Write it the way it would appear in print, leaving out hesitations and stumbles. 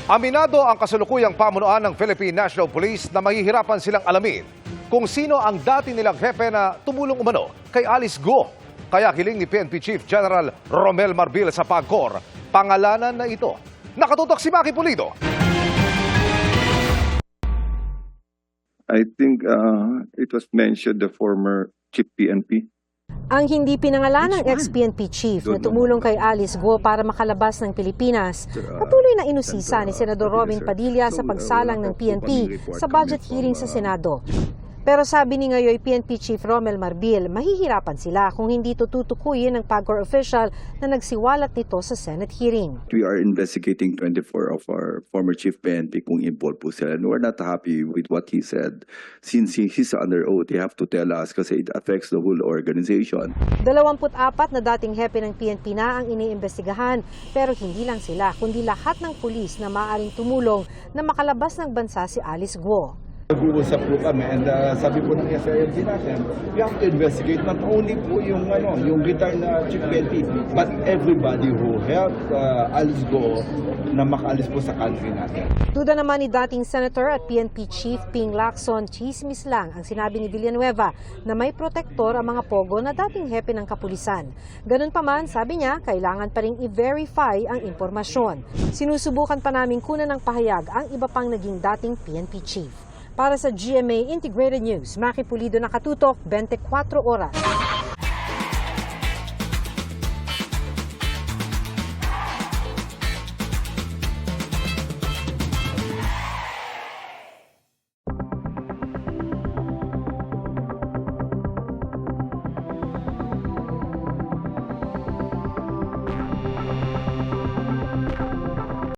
Aminado ang kasalukuyang pamunuan ng Philippine National Police na mahihirapan silang alamin kung sino ang dati nilang hepe na tumulong umano kay Alice Guo. Kaya hiling ni PNP Chief General Romel Marbil sa PAGCOR, pangalanan na ito. Nakatutok si Maki Pulido. I think it was mentioned the former Chief PNP. Ang hindi pinangalan ng ex-PNP chief na tumulong kay Alice Guo para makalabas ng Pilipinas, patuloy na inusisa ni Senador Robin Padilla sa pagsalang ng PNP sa budget hearing sa Senado. Pero sabi ni ngayon PNP Chief Romel Marbil, mahihirapan sila kung hindi tututukuyin ng PAGCOR official na nagsiwalat nito sa Senate hearing. We are investigating 24 of our former chief PNP kung involved po sila. And we're not happy with what he said. Since he's under oath, he have to tell us kasi it affects the whole organization. 24 na dating hepe ng PNP na ang iniimbestigahan, pero hindi lang sila, kundi lahat ng pulis na maaaring tumulong na makalabas ng bansa si Alice Guo. Nag-uusap po kami and sabi po ng SILG natin, we have to investigate not only po yung retired na Chief PNP, but everybody who helped Alice Guo na makaalis po sa country natin. Duda naman ni dating Senator at PNP Chief Ping Lacson, chismis lang ang sinabi ni Villanueva na may protektor ang mga pogo na dating hepe ng kapulisan. Ganun pa man, sabi niya, kailangan pa rin i-verify ang impormasyon. Sinusubukan pa namin kunan ng pahayag ang iba pang naging dating PNP Chief. Para sa GMA Integrated News, Maki Pulido, nakatutok, 24 oras.